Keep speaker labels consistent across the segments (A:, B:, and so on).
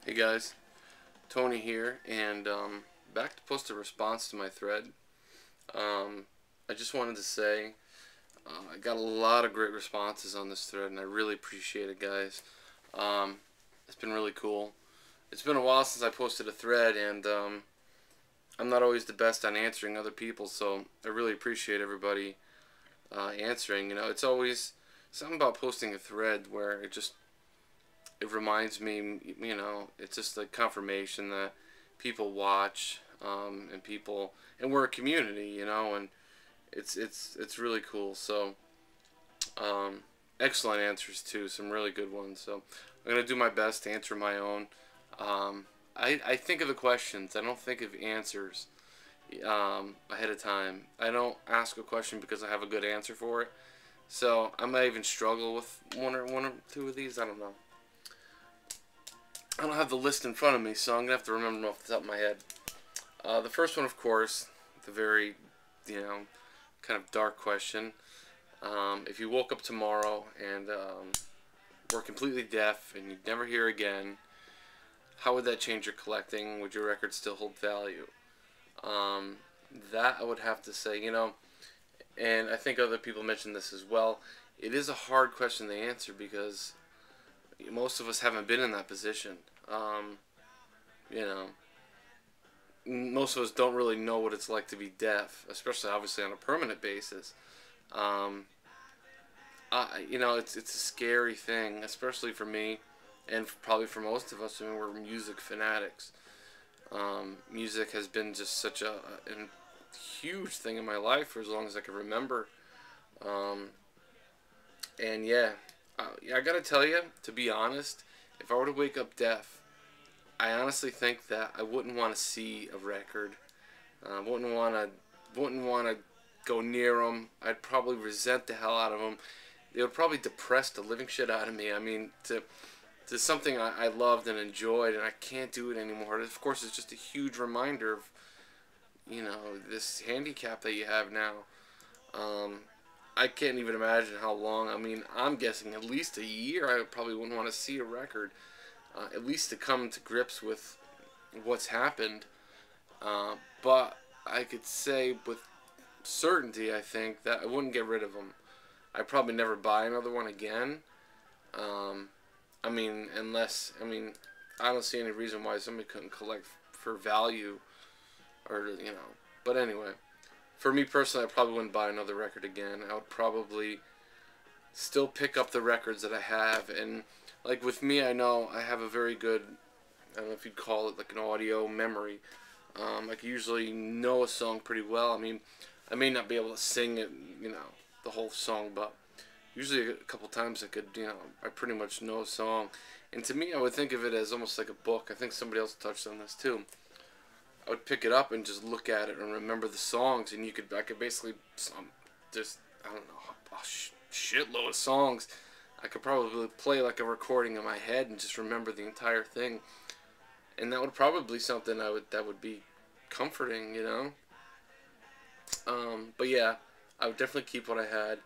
A: Hey guys, Tony here, and back to post a response to my thread. I just wanted to say I got a lot of great responses on this thread, and I really appreciate it, guys. Um, it's been really cool. It's been a while since I posted a thread, and I'm not always the best on answering other people, so I really appreciate everybody answering. You know, it's always something about posting a thread where it reminds me, it's just like confirmation that people watch, and we're a community, and it's really cool. So, excellent answers too, some really good ones. So, I'm gonna do my best to answer my own. I think of the questions. I don't think of answers ahead of time. I don't ask a question because I have a good answer for it. So I might even struggle with one or two of these. I don't know. I don't have the list in front of me, so I'm gonna have to remember them off the top of my head. The first one, of course, the very, kind of dark question. If you woke up tomorrow and were completely deaf and you'd never hear again, how would that change your collecting? Would your record still hold value? That I would have to say, and I think other people mentioned this as well. It is a hard question to answer because most of us haven't been in that position. You know, most of us don't really know what it's like to be deaf, especially obviously on a permanent basis. Um, it's a scary thing, especially for me, and probably for most of us. I mean, we're music fanatics. Music has been just such a huge thing in my life for as long as I can remember. Um, and yeah, I gotta tell you, to be honest, if I were to wake up deaf, I honestly think that I wouldn't want to see a record. Wouldn't want to go near them. I'd probably resent the hell out of them. It would probably depress the living shit out of me. I mean, to something I loved and enjoyed, and I can't do it anymore. Of course, it's just a huge reminder of this handicap that you have now. Um, I can't even imagine how long. I mean, I'm guessing at least a year. I probably wouldn't want to see a record, at least to come to grips with what's happened. But I could say with certainty, I think that I wouldn't get rid of them. I'd probably never buy another one again. Um, I don't see any reason why somebody couldn't collect for value, or. But anyway, for me personally, I probably wouldn't buy another record again. I would probably still pick up the records that I have, and like with me, I know I have a very good, I don't know if you'd call it like an audio memory. I can usually know a song pretty well. I mean, I may not be able to sing it, the whole song, but usually a couple times I could, I pretty much know a song. And to me, I would think of it as almost like a book. I think somebody else touched on this too. I would pick it up and just look at it and remember the songs, and I could basically, just, I don't know, a shitload of songs. I could probably play like a recording in my head and just remember the entire thing. And that would probably be something that would be comforting. But yeah, I would definitely keep what I had.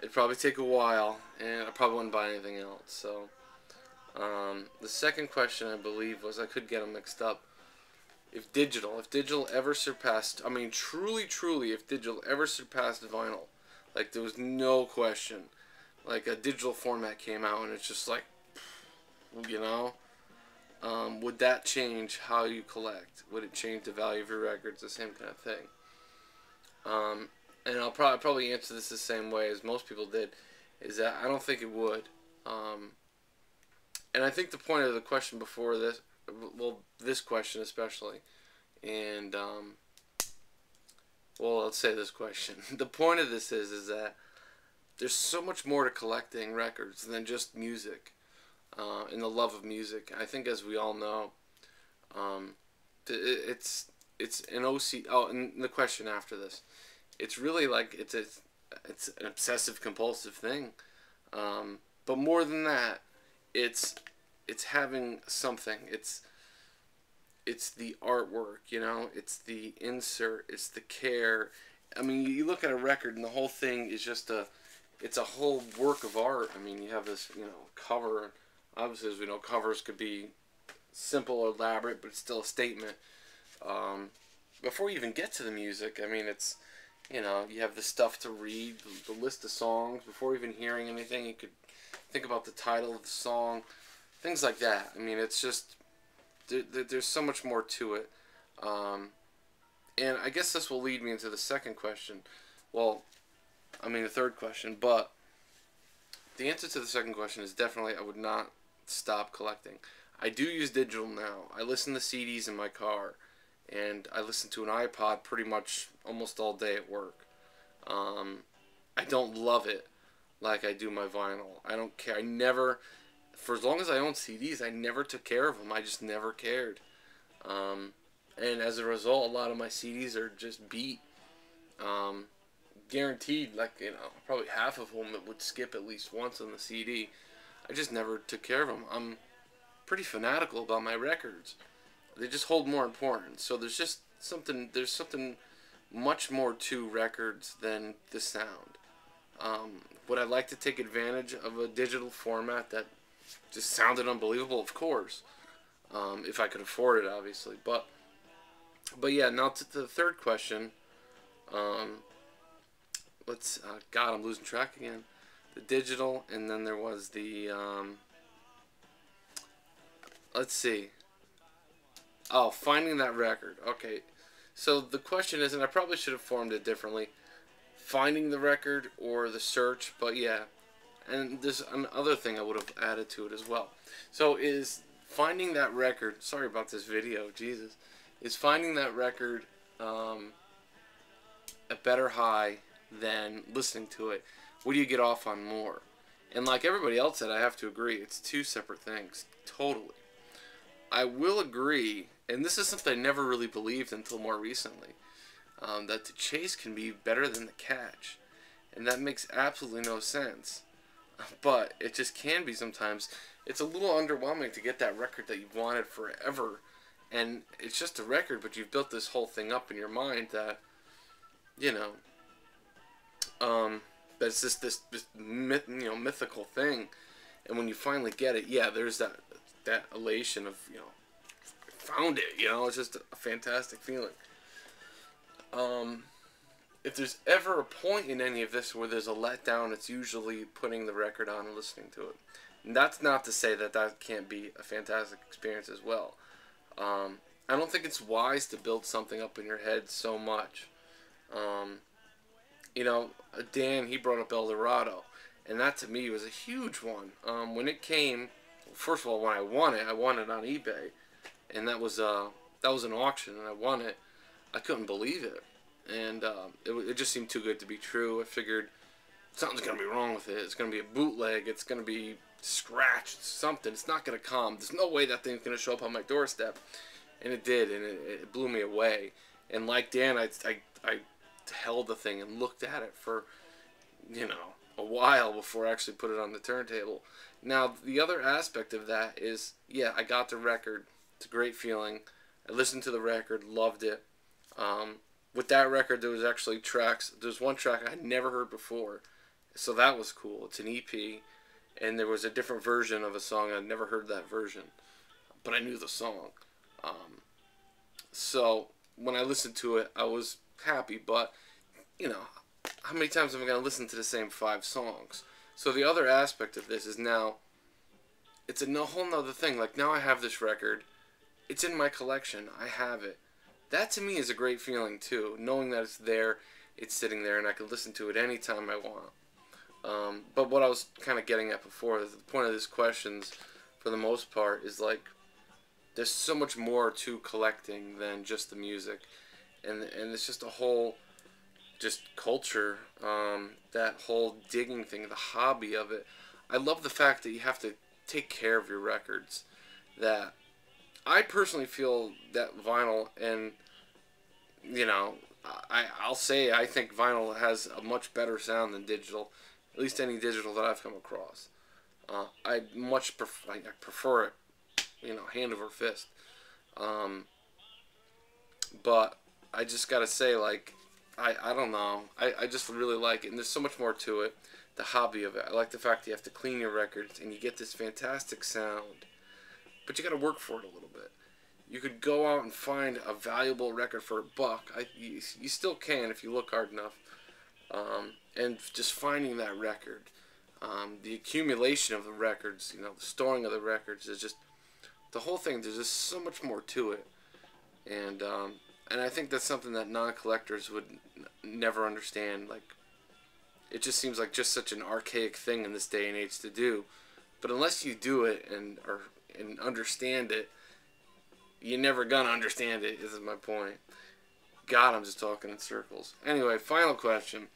A: It'd probably take a while, and I probably wouldn't buy anything else. So, the second question I believe was, I could get them mixed up. If digital ever surpassed, I mean, truly, truly, if digital ever surpassed vinyl, like there was no question, like a digital format came out and it's just like, you know, would that change how you collect? Would it change the value of your records? The same kind of thing. Um, and I'll probably answer this the same way as most people did, is that I don't think it would. Um, and I think the point of the question before this, well, this question especially, and well, let's say this question. The point of this is that there's so much more to collecting records than just music, and the love of music. I think, as we all know, um, it's an OC. Oh, and the question after this, it's really like it's an obsessive compulsive thing. But more than that, it's it's having something. It's the artwork, it's the insert, it's the care. I mean, you look at a record and the whole thing is just it's a whole work of art. I mean, you have this, cover. Obviously, as we know, covers could be simple or elaborate, but it's still a statement. Before you even get to the music, I mean, it's, you have the stuff to read, the list of songs. Before even hearing anything, you could think about the title of the song, things like that. I mean, it's just, there's so much more to it. And I guess this will lead me into the second question. Well, I mean the third question, but the answer to the second question is definitely I would not stop collecting. I do use digital now. I listen to CDs in my car, and I listen to an iPod pretty much almost all day at work. I don't love it like I do my vinyl. I don't care. I never, for as long as I owned CDs, I never took care of them. I just never cared. And as a result, a lot of my CDs are just beat. Guaranteed, like, probably half of them it would skip at least once on the CD. I just never took care of them. I'm pretty fanatical about my records. They just hold more importance. So there's something much more to records than the sound. Would I like to take advantage of a digital format that just sounded unbelievable? Of course. If I could afford it, obviously. But yeah, now to the third question. God, I'm losing track again. The digital, and then there was the, let's see. Oh, finding that record. Okay. So the question is, and I probably should have formed it differently, finding the record or the search, but yeah. And there's another thing I would have added to it as well. So is finding that record, sorry about this video, Jesus, is finding that record a better high than listening to it? What do you get off on more? And like everybody else said, I have to agree, it's two separate things, totally. I will agree, and this is something I never really believed until more recently, that the chase can be better than the catch. And that makes absolutely no sense. But it just can be sometimes. It's a little underwhelming to get that record that you've wanted forever. And it's just a record, but you've built this whole thing up in your mind that, that it's just this mythical thing. And when you finally get it, yeah, there's that elation of, found it, it's just a fantastic feeling. If there's ever a point in any of this where there's a letdown, it's usually putting the record on and listening to it. And that's not to say that that can't be a fantastic experience as well. I don't think it's wise to build something up in your head so much. Dan, he brought up El Dorado, and that to me was a huge one. When it came, first of all, when I won it on eBay, and that was an auction, and I won it. I couldn't believe it, and it just seemed too good to be true. I figured something's gonna be wrong with it. It's gonna be a bootleg. It's gonna be scratched. Something. It's not gonna come. There's no way that thing's gonna show up on my doorstep, and it did, and it blew me away. And like Dan, I held the thing and looked at it for a while before I actually put it on the turntable. Now the other aspect of that is, yeah, I got the record. It's a great feeling. I listened to the record, loved it. With that record, there was actually tracks. There's one track I had never heard before, so that was cool. It's an EP, and there was a different version of a song. I'd never heard that version, but I knew the song. So when I listened to it, I was happy. But how many times am I going to listen to the same 5 songs? So the other aspect of this is now, it's a whole nother thing. Like, now I have this record. It's in my collection. I have it. That to me is a great feeling too, knowing that it's there, it's sitting there, and I can listen to it anytime I want. But what I was kind of getting at before, the point of these questions, for the most part, is like, there's so much more to collecting than just the music, and it's just a whole, just culture, that whole digging thing, the hobby of it. I love the fact that you have to take care of your records. That I personally feel that vinyl, and I'll say I think vinyl has a much better sound than digital, at least any digital that I've come across. I prefer it, hand over fist. But I just gotta say, like, I don't know, I just really like it, and there's so much more to it. The hobby of it. I like the fact that you have to clean your records, and you get this fantastic sound. but you got to work for it a little bit. You could go out and find a valuable record for $1. You still can if you look hard enough. And just finding that record, the accumulation of the records, the storing of the records is just the whole thing. There's just so much more to it, and I think that's something that non-collectors would never understand. Like, it just seems like just such an archaic thing in this day and age to do. But unless you do it and understand it, you're never gonna understand it. This is my point. God, I'm just talking in circles. Anyway, final question.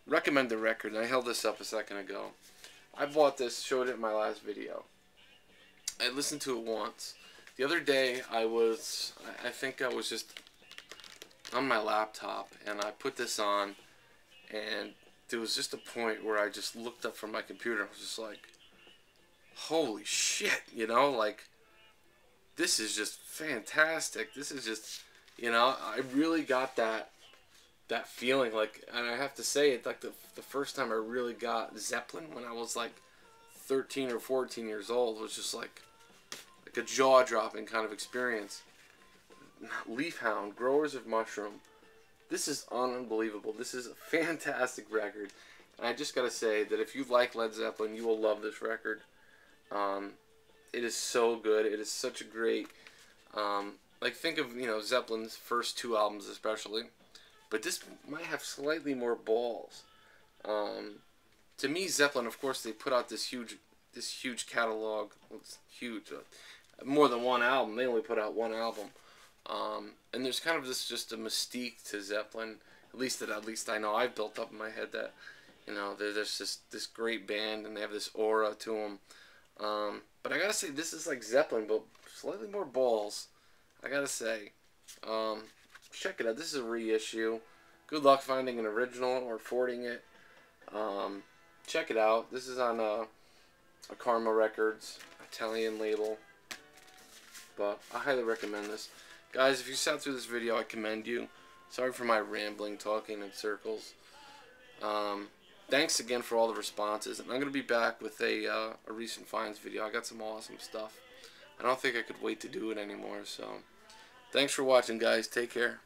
A: Recommend the record. And I held this up a second ago. I bought this, showed it in my last video. I listened to it once. The other day, I think I was just on my laptop, and I put this on, and there was just a point where I just looked up from my computer and was just like, holy shit, like, this is just fantastic. This is just, I really got that feeling, like, and I have to say, it's like the first time I really got Zeppelin when I was like 13 or 14 years old, was just like a jaw-dropping kind of experience. Leafhound, Growers of Mushroom. This is unbelievable. This is a fantastic record. And I just gotta say that if you like Led Zeppelin, you will love this record. It is so good. It is such a great, like, think of, Zeppelin's first 2 albums especially. But this might have slightly more balls. To me, Zeppelin, of course, they put out this huge catalog. Well, it's huge. More than one album. They only put out one album. And there's kind of just a mystique to Zeppelin. At least I know I've built up in my head that, there's just this great band and they have this aura to them. But I gotta say, this is like Zeppelin, but slightly more balls. I gotta say. Check it out. This is a reissue. Good luck finding an original or forwarding it. Check it out. This is on a Karma Records Italian label. But I highly recommend this. Guys, if you sat through this video, I commend you. Sorry for my rambling, talking in circles. Thanks again for all the responses. And I'm going to be back with a recent finds video. I got some awesome stuff. I don't think I could wait to do it anymore. So, thanks for watching, guys. Take care.